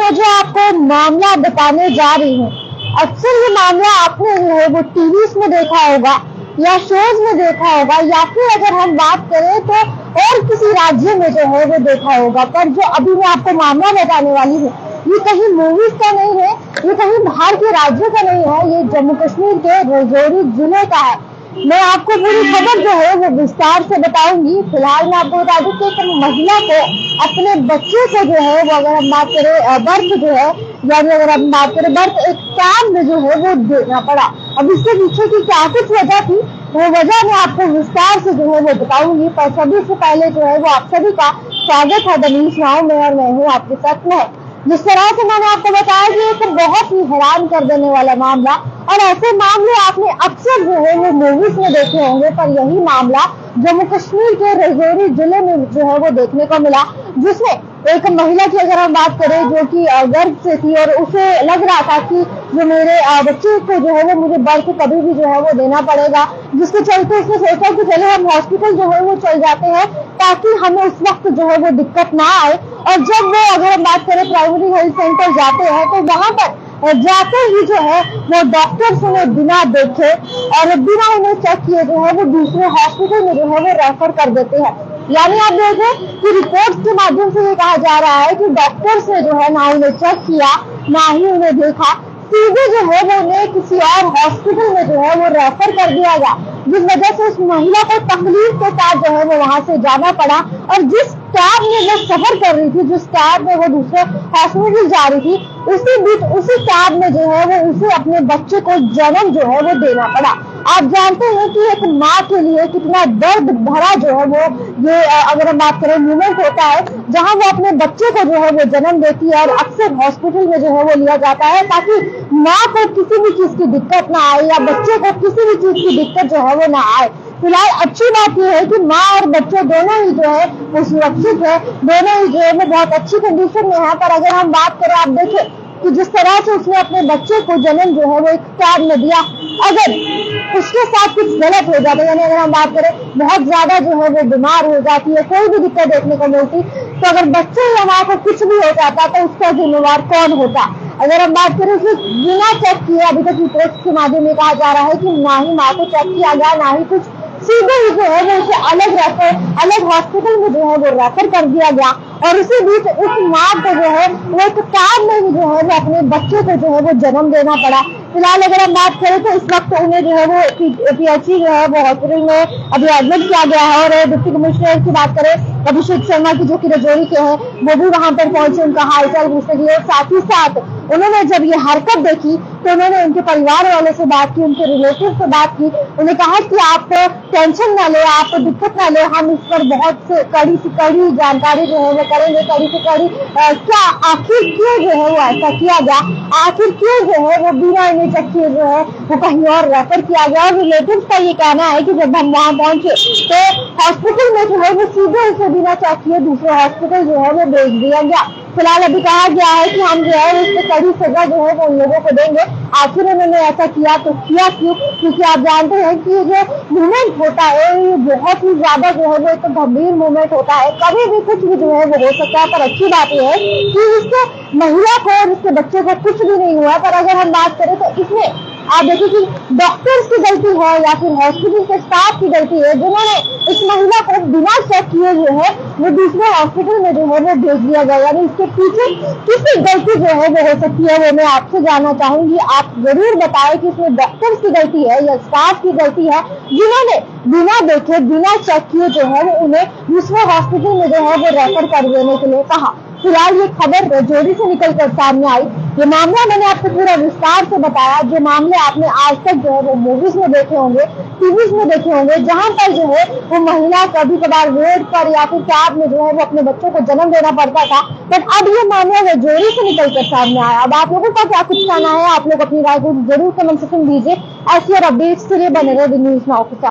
मैं जो आपको मामला बताने जा रही हूँ, अक्सर ये मामला आपने जो है वो टीवीज में देखा होगा या शोज में देखा होगा, या फिर अगर हम बात करें तो और किसी राज्य में जो है वो देखा होगा। पर जो अभी मैं आपको मामला बताने वाली हूँ, ये कहीं मूवीज का नहीं है, ये कहीं बाहर के राज्य का नहीं है, ये जम्मू कश्मीर के राजौरी जिले का है। मैं आपको पूरी खबर जो है वो विस्तार से बताऊंगी। फिलहाल मैं आपको बता दूं कि एक महिला को अपने बच्चे को जो है वो, अगर हम बात करें बर्थ जो है, यानी अगर हम बात करें बर्थ, एक कैब में जो है वो देना पड़ा। अब इसके पीछे की क्या कुछ वजह थी, वो वजह मैं आपको विस्तार से जो है वो बताऊंगी। पर सभी से पहले जो है वो आप सभी का स्वागत है द न्यूज नाउ में, और मैं हूँ आपके साथ में। जिस तरह से मैंने आपको बताया कि एक बहुत ही हैरान कर देने वाला मामला, और ऐसे मामले आपने अक्सर जो है वो मूवीज में देखे होंगे, पर यही मामला जम्मू कश्मीर के राजौरी जिले में जो है वो देखने को मिला, जिसमें एक महिला की अगर हम बात करें जो कि गर्भ से थी, और उसे लग रहा था कि जो मेरे बच्चे को जो है वो मुझे बर्थ कभी भी जो है वो देना पड़ेगा, जिसके चलते उसने सोचा कि चलो हम हॉस्पिटल जो है वो चल जाते हैं ताकि हमें उस वक्त जो है वो दिक्कत ना आए। और जब वो, अगर हम बात करें, प्राइमरी हेल्थ सेंटर जाते हैं तो वहां पर जाते ही जो है वो डॉक्टर्स उन्हें बिना देखे और बिना उन्हें चेक किए जो है वो दूसरे हॉस्पिटल में जो है वो रेफर कर देते हैं। यानी आप देखें कि रिपोर्ट के माध्यम से ये कहा जा रहा है कि डॉक्टर्स ने जो है ना उन्हें चेक किया, ना ही उन्हें देखा, सीधे जो है वो उन्हें किसी और हॉस्पिटल में जो है वो रेफर कर दिया गया, जिस वजह से उस महिला को तकलीफ के साथ जो है वो वहां से जाना पड़ा। और जिस कैब में वो सफर कर रही थी, जिस कैब में वो दूसरे हॉस्पिटल जा रही थी, उसी बीच उसी कैब में जो है वो उसे अपने बच्चे को जन्म जो है वो देना पड़ा। आप जानते हैं कि एक माँ के लिए कितना दर्द भरा जो है वो ये अगर हम बात करें मूवमेंट होता है, जहाँ वो अपने बच्चे को जो है वो जन्म देती है, और अक्सर हॉस्पिटल में जो है वो लिया जाता है ताकि माँ को किसी भी चीज की दिक्कत ना आए या बच्चे को किसी भी चीज की दिक्कत जो है वो ना आए। फिलहाल अच्छी बात यह है कि माँ और बच्चे दोनों ही जो है वो सुरक्षित है, दोनों ही जो है वो बहुत अच्छी कंडीशन में है। पर अगर हम बात करें, आप देखें कि जिस तरह से उसने अपने बच्चे को जन्म जो है वो एक कैब में दिया, अगर उसके साथ कुछ गलत हो जाता है, यानी अगर हम बात करें बहुत ज्यादा जो है वो बीमार हो जाती है, कोई भी दिक्कत देखने को मिलती, तो अगर बच्चे या माँ को कुछ भी हो जाता तो उसका जिम्मेवार कौन होता। अगर हम बात करें कि बिना चेक किए, अभी तक रिपोर्ट के माध्यम में कहा जा रहा है कि ना ही माँ को चेक किया गया, ना ही कुछ, सीधे ही जो है वो उसे अलग हॉस्पिटल में जो है वो रेफर कर दिया गया। और उसी बीच उस माँ को जो है वो एक कैब में ही जो है वो अपने बच्चे को जो है वो जन्म देना पड़ा। फिलहाल अगर हम बात करें तो इस वक्त उन्हें जो है वो पीएचसी जो है वो हॉस्पिटल में अभी एडमिट किया गया है। और डिप्टी कमिश्नर की बात करें, अभिषेक शर्मा की, जो कि राजौरी के हैं, वो भी वहां पर पहुंचे, उनका हालचाल पूछने के लिए। साथ ही साथ उन्होंने जब ये हरकत देखी तो उन्होंने उनके परिवार वालों से बात की, उनके रिलेटिव से बात की। उन्हें कहा कि आप टेंशन ना ले, आप दिक्कत ना ले, हम इस पर बहुत कड़ी से कड़ी जानकारी जो है वो करेंगे, कड़ी से कड़ी क्या आखिर क्यों जो है वो ऐसा किया गया, आखिर क्यों जो है वो बिना इन्हें चेक किए जो है वो कहीं और रेफर किया गया। और रिलेटिव का ये कहना है कि जब हम वहां पहुंचे तो हॉस्पिटल में जो है वो सीधे उसे बिना चेक किए दूसरे हॉस्पिटल जो है वो भेज दिया गया। फिलहाल अभी कहा गया है कि हम जो है इससे कड़ी सजा जो है वो उन लोगों को देंगे। आखिर उन्होंने ऐसा किया तो किया क्यों? क्योंकि आप जानते हैं कि ये जो मूवमेंट होता है ये बहुत ही ज्यादा जो है वो एक गंभीर मूवमेंट होता है, कभी भी कुछ भी जो है वो हो सकता है। पर अच्छी बात यह है कि इससे महिला को और इसके बच्चे को कुछ भी नहीं हुआ। पर अगर हम बात करें तो इसमें आप देखिए कि डॉक्टर्स की गलती है या फिर हॉस्पिटल के स्टाफ की गलती है, जिन्होंने इस महिला को बिना चेक किए जो है वो दूसरे हॉस्पिटल में जो है वो भेज दिया गया। यानी इसके पीछे किसकी गलती जो है वो हो सकती है, वो मैं आपसे जानना चाहूंगी। आप जरूर बताएं कि इसमें डॉक्टर्स की गलती है या स्टाफ की गलती है, जिन्होंने बिना देखे, बिना चेक किए जो है वो उन्हें दूसरे हॉस्पिटल में जो है वो रेफर कर देने के लिए कहा। फिलहाल ये खबर राजौरी से निकलकर सामने आई। ये मामला मैंने आपको पूरा विस्तार से बताया। जो मामले आपने आज तक जो है वो मूवीज में देखे होंगे, टीवीज में देखे होंगे, जहां पर जो है वो महिला कभी कभार रोड पर या फिर कैब में जो है वो अपने बच्चों को जन्म देना पड़ता था, बट अब ये मामला राजौरी से निकलकर सामने आया। अब आप लोगों का क्या कुछ कहना है? आप लोग अपनी राय को जरूर कमेंट सेक्शन दीजिए। ऐसी और अपडेट्स के लिए बने रहे न्यूज नाउ के साथ।